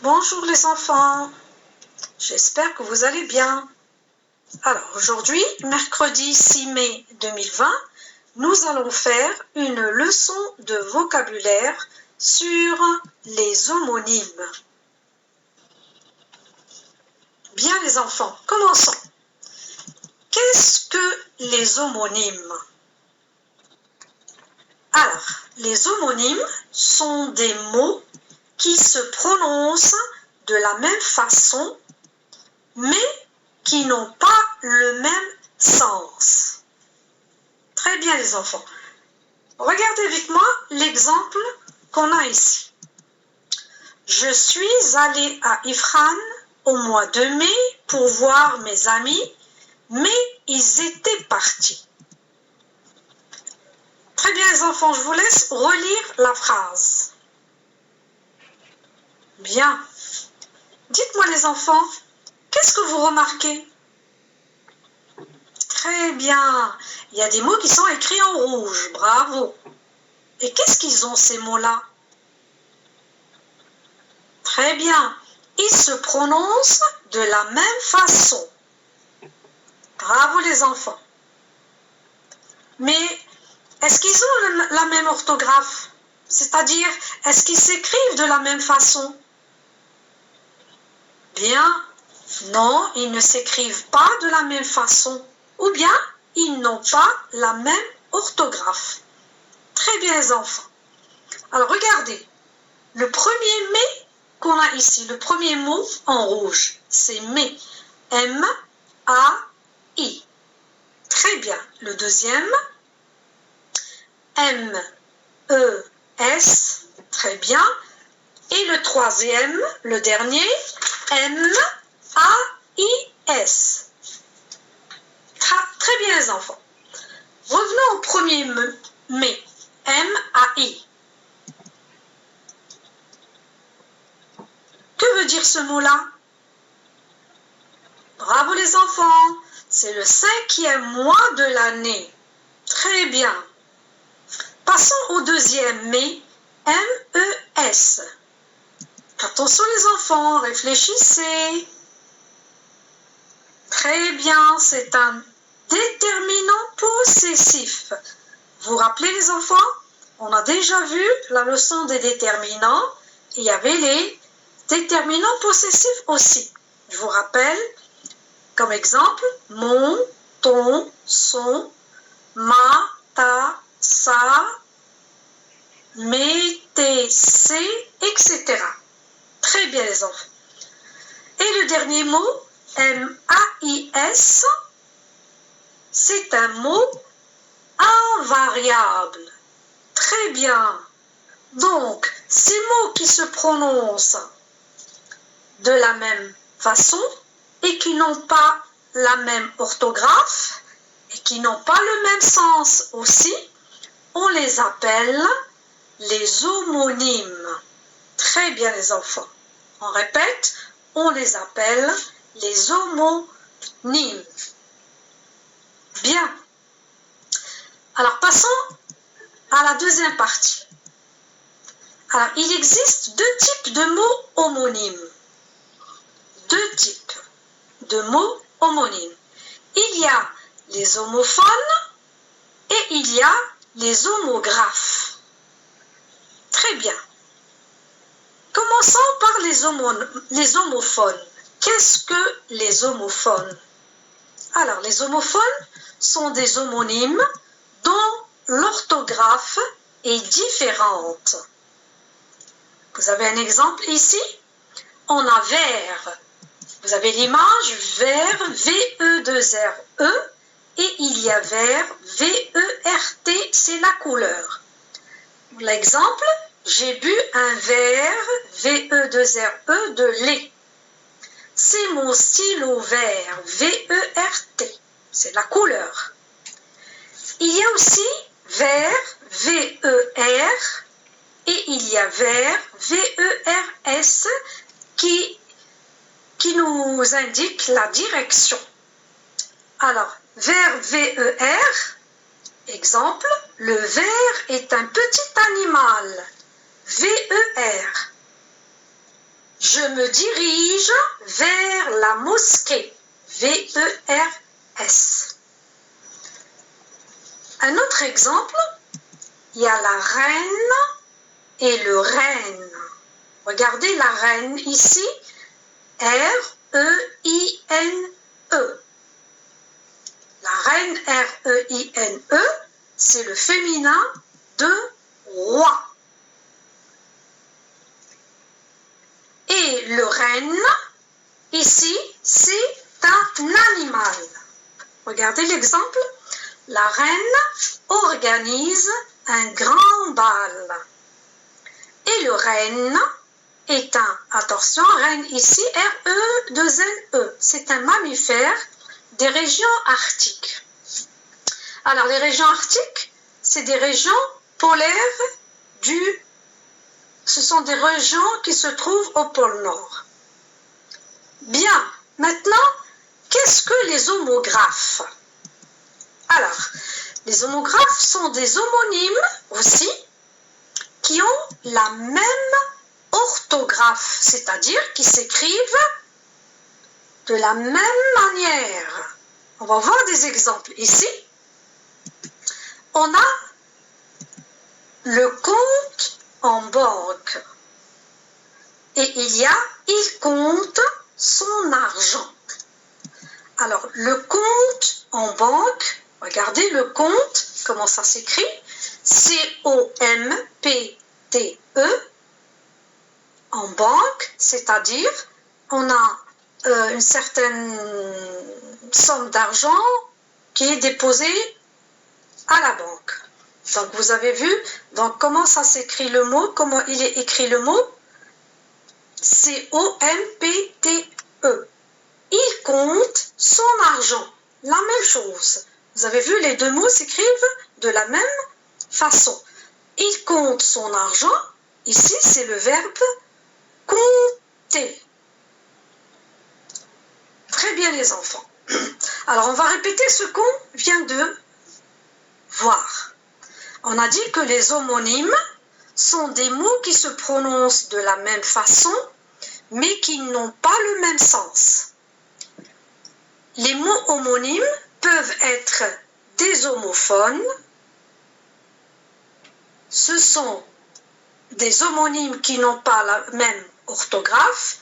Bonjour les enfants, j'espère que vous allez bien. Alors aujourd'hui, mercredi 6 mai 2020, nous allons faire une leçon de vocabulaire sur les homonymes. Bien les enfants, commençons. Qu'est-ce que les homonymes? Alors, les homonymes sont des mots qui se prononcent de la même façon, mais qui n'ont pas le même sens. Très bien les enfants. Regardez avec moi l'exemple qu'on a ici. Je suis allée à Ifrane au mois de mai pour voir mes amis, mais ils étaient partis. Très bien les enfants, je vous laisse relire la phrase. Bien. Dites-moi les enfants, qu'est-ce que vous remarquez? Très bien. Il y a des mots qui sont écrits en rouge. Bravo. Et qu'est-ce qu'ils ont ces mots-là? Très bien. Ils se prononcent de la même façon. Bravo les enfants. Mais est-ce qu'ils ont la même orthographe? C'est-à-dire, est-ce qu'ils s'écrivent de la même façon? Bien, non, ils ne s'écrivent pas de la même façon. Ou bien, ils n'ont pas la même orthographe. Très bien les enfants. Alors regardez, le premier mais qu'on a ici, le premier mot en rouge, c'est mais. M-A-I. Très bien. Le deuxième, M-E-S. Très bien. Et le troisième, le dernier, M-A-I-S. Très bien les enfants. Revenons au premier mais. M-A-I. Que veut dire ce mot-là? Bravo les enfants, c'est le 5e mois de l'année. Très bien. Passons au deuxième mais, M-E-S. Attention les enfants, réfléchissez. Très bien, c'est un déterminant possessif. Vous vous rappelez les enfants? On a déjà vu la leçon des déterminants. Il y avait les déterminants possessifs aussi. Je vous rappelle, comme exemple, mon, ton, son, ma, ta, sa, mes, tes, ses, etc. Très bien les enfants. Et le dernier mot, M-A-I-S, c'est un mot invariable. Très bien. Donc, ces mots qui se prononcent de la même façon et qui n'ont pas la même orthographe et qui n'ont pas le même sens aussi, on les appelle les homonymes. Très bien les enfants. On répète, on les appelle les homonymes. Bien. Alors passons à la deuxième partie. Alors il existe deux types de mots homonymes. Deux types de mots homonymes. Il y a les homophones et il y a les homographes. Très bien. Commençons par les homophones. Qu'est-ce que les homophones? Alors, les homophones sont des homonymes dont l'orthographe est différente. Vous avez un exemple ici? On a vert. Vous avez l'image vert, V-E-2-R-E, et il y a vert, V-E-R-T, c'est la couleur. L'exemple, j'ai bu un verre, V-E-2-R-E, de lait. C'est mon stylo vert, V-E-R-T, c'est la couleur. Il y a aussi vert, V-E-R, et il y a vert, V-E-R-S, qui nous indique la direction. Alors, vert, V-E-R, exemple, le ver est un petit animal, V-E-R. Je me dirige vers la mosquée. V-E-R-S. Un autre exemple, il y a la reine et le renne. Regardez la reine ici, R-E-I-N-E. La reine, R-E-I-N-E, c'est le féminin de roi. Et le renne, ici, c'est un animal. Regardez l'exemple. La reine organise un grand bal. Et le renne est un, attention, renne ici, R-E-2-N-E. C'est un mammifère des régions arctiques. Alors, les régions arctiques, c'est des régions polaires ce sont des régions qui se trouvent au pôle Nord. Bien, maintenant, qu'est-ce que les homographes? Alors, les homographes sont des homonymes aussi qui ont la même orthographe, c'est-à-dire qui s'écrivent de la même manière. On va voir des exemples ici. On a le compte en banque. Et il compte son argent. Alors, le compte en banque, regardez le compte, comment ça s'écrit? C-O-M-P-T-E, en banque, c'est-à-dire, on a une certaine somme d'argent qui est déposée à la banque. Donc, vous avez vu, donc comment ça s'écrit le mot, comment il est écrit le mot? C-O-M-P-T-E. Il compte son argent. La même chose. Vous avez vu, les deux mots s'écrivent de la même façon. Il compte son argent. Ici, c'est le verbe compter. Très bien, les enfants. Alors, on va répéter ce qu'on vient de voir. On a dit que les homonymes sont des mots qui se prononcent de la même façon, mais qui n'ont pas le même sens. Les mots homonymes peuvent être des homophones. Ce sont des homonymes qui n'ont pas la même orthographe,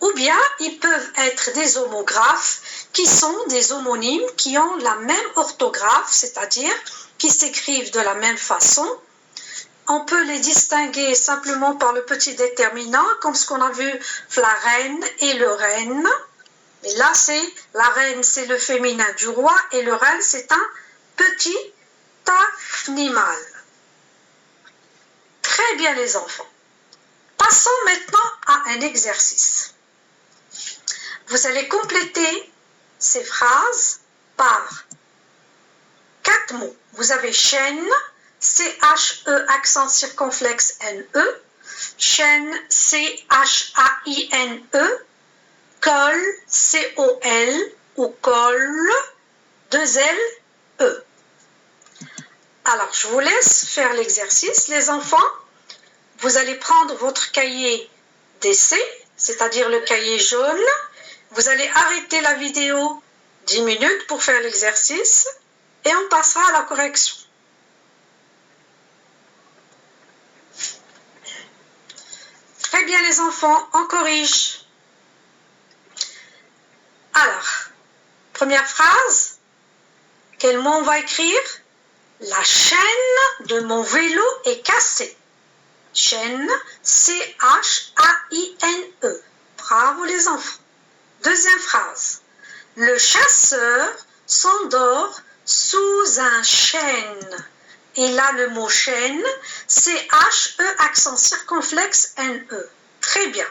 ou bien ils peuvent être des homographes qui sont des homonymes qui ont la même orthographe, c'est-à-dire qui s'écrivent de la même façon. On peut les distinguer simplement par le petit déterminant, comme ce qu'on a vu, la reine et le renne. Et là, la reine, c'est le féminin du roi, et le renne, c'est un petit animal. Très bien, les enfants. Passons maintenant à un exercice. Vous allez compléter ces phrases par 4 mots. Vous avez chaîne, C-H-E, accent circonflexe N-E, chaîne, C-H-A-I-N-E, colle, C-O-L, ou colle, 2-L-E. Alors, je vous laisse faire l'exercice, les enfants. Vous allez prendre votre cahier d'essai, c'est-à-dire le cahier jaune. Vous allez arrêter la vidéo 10 minutes pour faire l'exercice et on passera à la correction. Très bien, les enfants, on corrige. Alors, première phrase, quel mot on va écrire? La chaîne de mon vélo est cassée. Chaîne, C-H-A-I-N-E. Bravo les enfants. Deuxième phrase. Le chasseur s'endort sous un chêne. Et là, le mot chêne, C-H-E, accent circonflexe N-E. Très bien.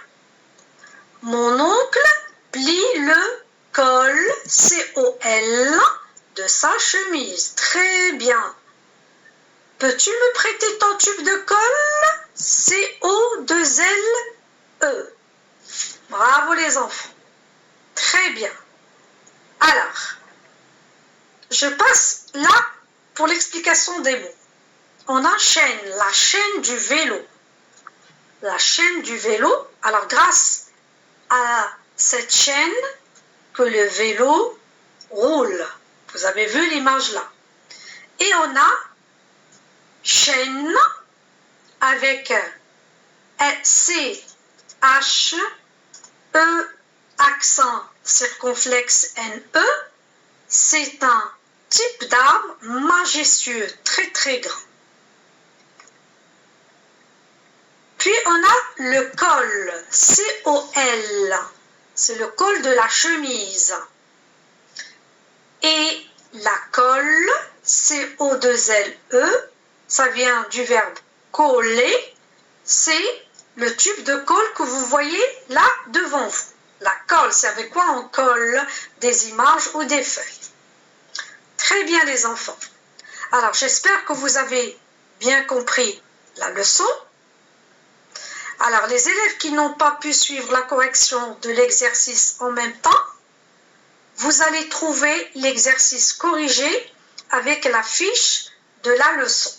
Mon oncle plie le col, C-O-L, de sa chemise. Très bien. Peux-tu me prêter ton tube de colle? C-O-2-L-E. Bravo les enfants. Très bien. Alors, je passe là pour l'explication des mots. On enchaîne la chaîne du vélo. La chaîne du vélo, alors grâce à cette chaîne que le vélo roule. Vous avez vu l'image là. Et on a chaîne avec C-H, E, accent circonflexe N-E. C'est un type d'arbre majestueux, très très grand. Puis on a le col, C-O-L, c'est le col de la chemise. Et la colle, C-O-2-L-E, ça vient du verbe coller, c'est le tube de colle que vous voyez là devant vous. La colle, c'est avec quoi on colle des images ou des feuilles. Très bien les enfants. Alors j'espère que vous avez bien compris la leçon. Alors les élèves qui n'ont pas pu suivre la correction de l'exercice en même temps, vous allez trouver l'exercice corrigé avec la fiche de la leçon.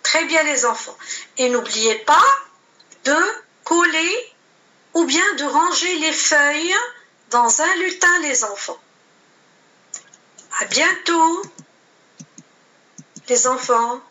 Très bien les enfants. Et n'oubliez pas de coller ou bien de ranger les feuilles dans un lutin les enfants. À bientôt les enfants.